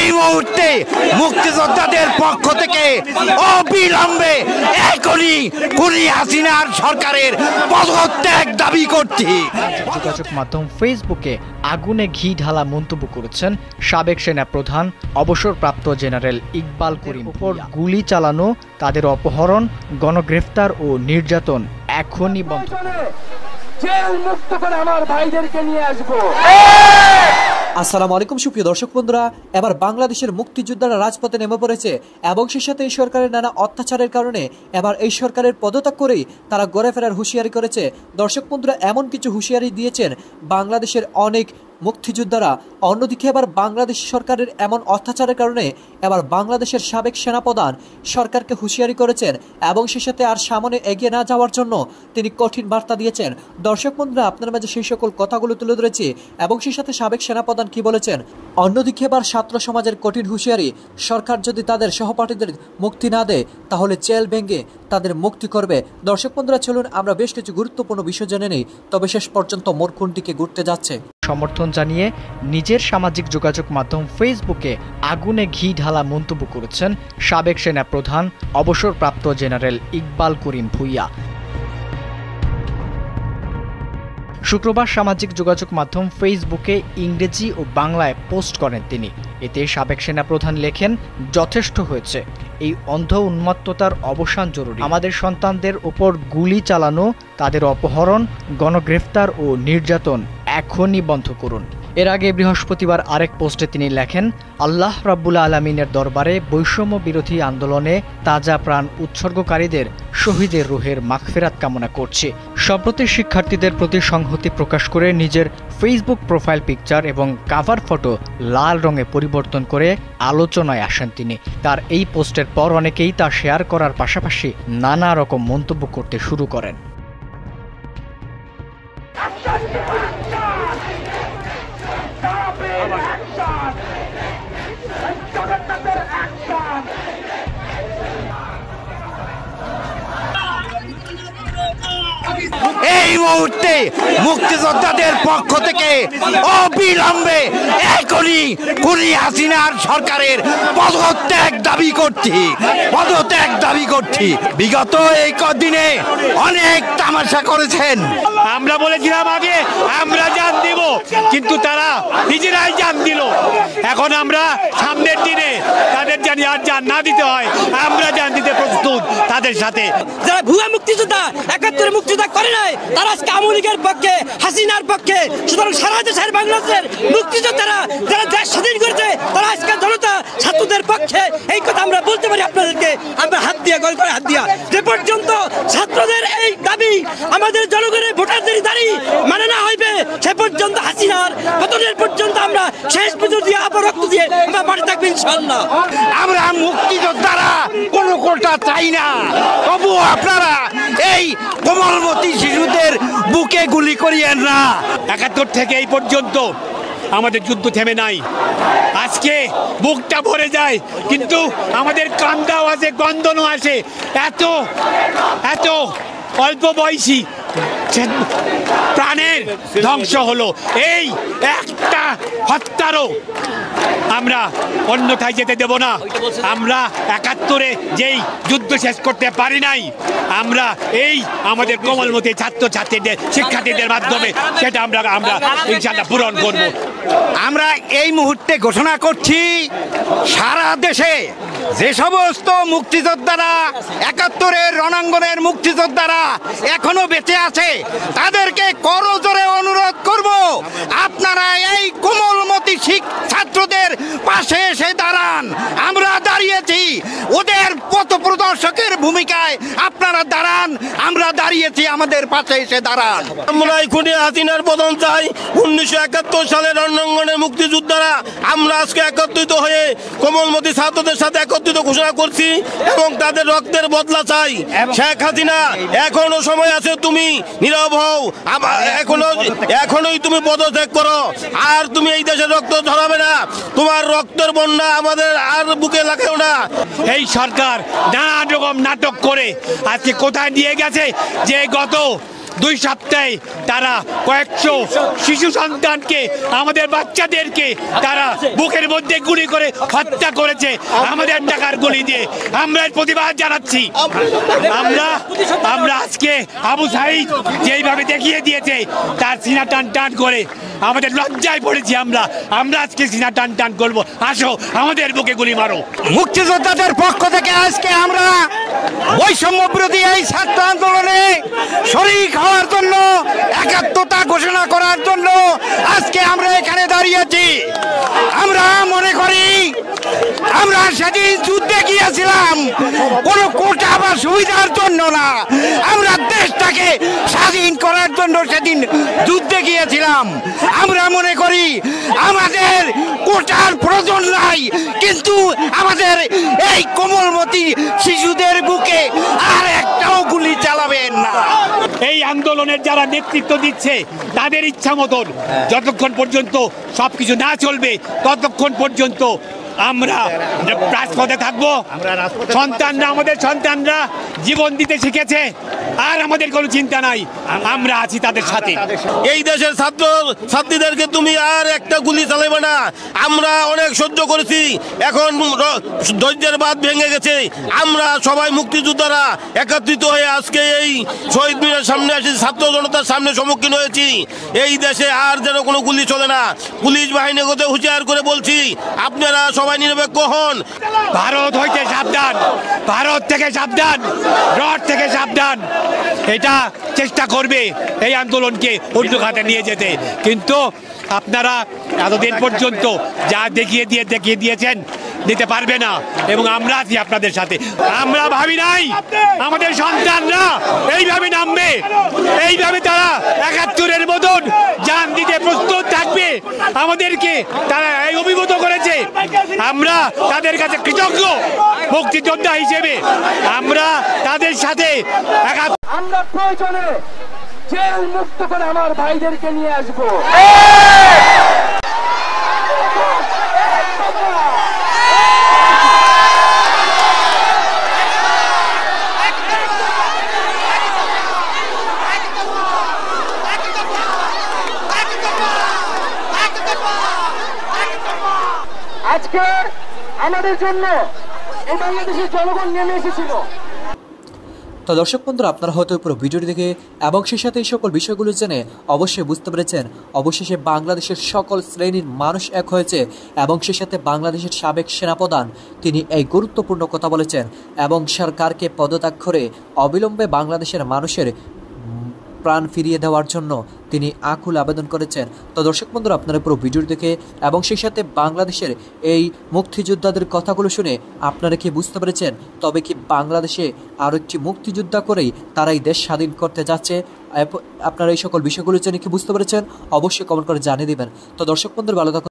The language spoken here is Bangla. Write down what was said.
এই মুহূর্তে মুক্তিযোদ্ধাদের পক্ষ থেকে অবিলম্বে এখনই খুনি হাসিনার সরকারের পদত্যাগ দাবি করছি। যোগাযোগ মাধ্যম ফেসবুকে আগুনে ঘি ঢালা মন্তব্য করেছেন সাবেক সেনা প্রধান অবসরপ্রাপ্ত জেনারেল ইকবাল করিম। উপর গুলি চালানো, তাদের অপহরণ, গণগ্রেফতার ও নির্যাতন এখনই বন্ধ। জেল মুক্ত করে আমার ভাইদেরকে নিয়ে আসবো। আসসালামু আলাইকুম সুপ্রিয় দর্শক বন্ধুরা, এবার বাংলাদেশের মুক্তিযোদ্ধারা রাজপথে নেমে পড়েছে এবং সেই সাথে এই সরকারের নানা অত্যাচারের কারণে এবার এই সরকারের পদত্যাগ করেই তারা ঘরে ফেরার হুঁশিয়ারি করেছে। দর্শক বন্ধুরা, এমন কিছু হুঁশিয়ারি দিয়েছেন বাংলাদেশের অনেক মুক্তিযোদ্ধারা। অন্যদিকে এবার বাংলাদেশ সরকারের এমন অত্যাচারের কারণে এবার বাংলাদেশের সাবেক সেনাপ্রধান সরকারকে হুঁশিয়ারি করেছেন এবং সেই সাথে আর সামনে এগিয়ে না যাওয়ার জন্য তিনি কঠিন বার্তা দিয়েছেন। দর্শক বন্ধুরা, আপনার মাঝে সেই সকল কথাগুলো তুলে ধরেছি এবং সেই সাথে সাবেক সেনাপ্রধান কি বলেছেন। অন্যদিকে এবার ছাত্র সমাজের কঠিন হুঁশিয়ারি, সরকার যদি তাদের সহপাঠীদের মুক্তি না দেয় তাহলে জেল ভেঙে তাদের মুক্তি করবে। দর্শক বন্ধুরা, চলুন আমরা বেশ কিছু গুরুত্বপূর্ণ বিষয় জেনে নেই, তবে শেষ পর্যন্ত মোর কোনটিকে ঘুরতে যাচ্ছে। সমর্থন জানিয়ে নিজের সামাজিক যোগাযোগ মাধ্যম ফেসবুকে আগুনে ঘি ঢালা মন্তব্য করেছেন সাবেক সেনা প্রধান অবসরপ্রাপ্ত জেনারেল ইকবাল করিম ভূঁইয়া। শুক্রবার সামাজিক যোগাযোগ মাধ্যম ফেসবুকে ইংরেজি ও বাংলায় পোস্ট করেন তিনি। এতে সাবেক সেনাপ্রধান লেখেন, যথেষ্ট হয়েছে, এই অন্ধ উন্মত্ততার অবসান জরুরি। আমাদের সন্তানদের ওপর গুলি চালানো, তাদের অপহরণ, গণগ্রেফতার ও নির্যাতন এখনই বন্ধ করুন। এর আগে বৃহস্পতিবার আরেক পোস্টে তিনি লেখেন, আল্লাহ রাব্বুল আলামিনের দরবারে বৈষম্য বিরোধী আন্দোলনে তাজা প্রাণ উৎসর্গকারীদের শহীদের রুহের মাগফিরাত কামনা করছি। সম্প্রতি শিক্ষার্থীদের প্রতি সংহতি প্রকাশ করে নিজের ফেসবুক প্রোফাইল পিকচার এবং কাভার ফটো লাল রঙে পরিবর্তন করে আলোচনায় আসেন তিনি। তার এই পোস্টের পর অনেকেই তা শেয়ার করার পাশাপাশি নানা রকম মন্তব্য করতে শুরু করেন। এই মুহূর্তে মুক্তিযোদ্ধাদের পক্ষ থেকে অবিলম্বে এখনই খুনি হাসিনার সরকারের পদত্যাগ দাবি করছি। বিগত এই কদিনে অনেক তামাশা করেছেন। আমরা বলেছিলাম আগে আমরা জান দিব, কিন্তু তারা নিজেরাই জান দিল। এখন আমরা সামনের দিনে তাদের জানি আর জান না দিতে হয়, আমরা জান দিতে প্রস্তুত তাদের সাথে। যারা ভুয়া মুক্তিযোদ্ধা ৭১ মুক্তিযোদ্ধা করে নাই, তারা আজকে আওয়ামী লীগের পক্ষে, হাসিনার পক্ষে। সুতরাং সারা দেশের বাংলাদেশের মুক্তিযোদ্ধারা যারা দেশ স্বাধীন করেছে তারা আজকে জনতা ছাত্রদের পক্ষে। এই কথা আমরা বলতে পারি আপনাদেরকে, আমরা হাত দিয়ে গল করে হাত দিয়া। যে পর্যন্ত ছাত্রদের এই দাবি, আমাদের জনগণের ভোটারদের দাবি মানে না হইবে, সে পর্যন্ত হাসিনার পতনের পর্যন্ত আমরা শেষ বিজয় দিয়ে আবার রক্ত দিয়ে আমরা বাড়ি থাকবো ইনশাআল্লাহ। আমরা মুক্তিযোদ্ধারা কোনো কোটা চাই না, তবু আপনারা এই কোমলমতি শিশুদের বুকে গুলি করিয়েন না। ৭১ থেকে এই পর্যন্ত আমাদের যুদ্ধ থেমে নাই। আজকে বুকটা ভরে যায়, কিন্তু আমাদের কান্দাও আসে, গন্ধনও আসে। এত অল্প বয়সী প্রাণের ধ্বংস হলো, এই একটা হত্যারও আমরা অন্যথায় যেতে দেব না। আমরা ৭১-এ যেই যুদ্ধ শেষ করতে পারি নাই, আমরা এই আমাদের কোমলমতি ছাত্রছাত্রীদের, শিক্ষার্থীদের মাধ্যমে সেটা আমরা ইনশাআল্লাহ পূরণ করব। আমরা এই মুহূর্তে ঘোষণা করছি, সারা দেশে যে সমস্ত মুক্তিযোদ্ধারা ৭১-এর রণাঙ্গনের মুক্তিযোদ্ধারা এখনো বেঁচে আছে, তাদেরকে করজোরে অনুরোধ করব, আপনারা এই কোমলমতি ছাত্রদের পাশে এসে দাঁড়ান। আমরা দাঁড়িয়েছি, ওদের পথপ্রদর্শকের ভূমিকায় আপনারা দাঁড়ান। আমরা দাঁড়িয়েছি, আমাদের পাশে এসে দাঁড়ান। আমরা খুনি হাসিনার পতন চাই। ১৯৭১ সালের রণাঙ্গনের মুক্তিযোদ্ধারা আমরা আজকে একত্রিত হয়ে কোমলমতি ছাত্রদের সাথে একত্রিত ঘোষণা করছি এবং তাদের রক্তের বদলা চাই। শেখ হাসিনা, এখনো সময় আছে, তুমি নীরব হও, এখনোই তুমি পদত্যাগ করো। আর তুমি এই দেশের রক্ত ঝরাবে না, তোমার রক্তের বন্যা আমাদের আর বুকে লাগেও না। এই সরকার নানা রকম নাটক করে আজকে কোথায় নিয়ে গেছে, যে গত 2 সপ্তাহে তারা কয়েকশো শিশু সন্তানকে, আমাদের বাচ্চাদেরকে তারা বুকের মধ্যে গুলি করে হত্যা করেছে আমাদের টাকার গুলি দিয়ে। আমরা এর প্রতিবাদ জানাচ্ছি। আমরা আজকে আবু সাঈদ যেইভাবে দেখিয়ে দিয়েছে তার সিনা টান টান করে আমাদের লজ্জায় পড়েছি। আমরা আজকে সিনা টান টান করবো। আসো আমাদের বুকে গুলি মারো। মুক্তিযোদ্ধাদের পক্ষ থেকে আজকে আমরা বৈষম্য বিরোধী এই ছাত্র আন্দোলনে শরীক হওয়ার জন্য, একাত্মতা ঘোষণা করার জন্য আজকে আমরা এখানে দাঁড়িয়েছি। আমরা মনে করি আমরা সেদিন যুদ্ধে গিয়েছিলাম কোনো কোটা বা সুবিধার জন্য না, আমরা দেশটাকে স্বাধীন করার জন্য সেদিন যুদ্ধে গিয়েছিলাম। আমরা মনে করি আমাদের কোটার প্রয়োজন নাই, কিন্তু আমাদের এই কোমলমতি শিশুদের বুকে আর একটাও গুলি চালাবেন না। এই আন্দোলনের যারা নেতৃত্ব দিচ্ছে তাদের ইচ্ছা মতন যতক্ষণ পর্যন্ত সবকিছু না চলবে ততক্ষণ পর্যন্ত আমরা রাজপথে থাকবো। আমাদের সন্তানরা জীবন দিতে শিখেছে, আর আমাদের কোনো চিন্তা নাই, আমরা আছি তাদের সাথে। এই দেশের ছাত্রীদেরকে তুমি আর একটা গুলি চালাবে না। আমরা অনেক সহ্য করেছি, এখন ধৈর্যের বাঁধ ভেঙে গেছে। আমরা সবাই মুক্তিযোদ্ধারা একত্রিত হয়ে আজকে এই শহীদ মিনারের সামনে এসে ছাত্র জনতার সামনে সম্মুখীন হয়েছি। এই দেশে আর যেন কোনো গুলি চলে না। পুলিশ বাহিনীকে হুঁশিয়ার করে বলছি, আপনারা সবাই নিরপেক্ষ হন। ভারত হইতে সাবধান, ভারত থেকে সাবধান, রড থেকে সাবধান। এটা চেষ্টা করবে এই আন্দোলনকে অন্য খাতে নিয়ে যেতে, কিন্তু আপনারা এতদিন পর্যন্ত যা দেখিয়ে দিয়েছেন দিতে পারবে না, এবং আমরা আছি আপনাদের সাথে। আমরা ভাবি নাই আমাদের সন্তানরা এইভাবে নামবে, এইভাবে তারা 71-এর মতন জান দিতে প্রস্তুত থাকবে। আমাদেরকে তারা এই অভিভূত করেছে। আমরা তাদের কাছে কৃতজ্ঞ মুক্তিযোদ্ধা হিসেবে। আমরা তাদের সাথে আমরা প্রয়োজনে জেল মুক্ত করে আমার ভাইদেরকে নিয়ে আসবো। আজকে আমাদের জন্য এই বাংলাদেশের জনগণ নেমে এসেছিল। তো দর্শক বন্ধুরা, আপনারা হয়তো পুরো ভিডিওটি দেখে এবং সেই সাথে এই সকল বিষয়গুলো জেনে অবশ্যই বুঝতে পেরেছেন অবশেষে বাংলাদেশের সকল শ্রেণীর মানুষ এক হয়েছে, এবং সেই সাথে বাংলাদেশের সাবেক সেনাপ্রধান তিনি এই গুরুত্বপূর্ণ কথা বলেছেন, এবং সরকারকে পদত্যাগ করে অবিলম্বে বাংলাদেশের মানুষের প্রাণ ফিরিয়ে দেওয়ার জন্য তিনি আকুল আবেদন করেছেন। তো দর্শক বন্ধুরা, আপনারা পুরো ভিডিও দেখে এবং সেই সাথে বাংলাদেশের এই মুক্তিযোদ্ধাদের কথাগুলো শুনে আপনারা কি বুঝতে পেরেছেন? তবে কি বাংলাদেশে আরও একটি মুক্তিযোদ্ধা করেই তারাই দেশ স্বাধীন করতে যাচ্ছে? আপনারা এই সকল বিষয়গুলো জেনে কি বুঝতে পেরেছেন? অবশ্যই কমেন্ট করে জানিয়ে দিবেন। তো দর্শক বন্ধুরা, ভালো থাকুন।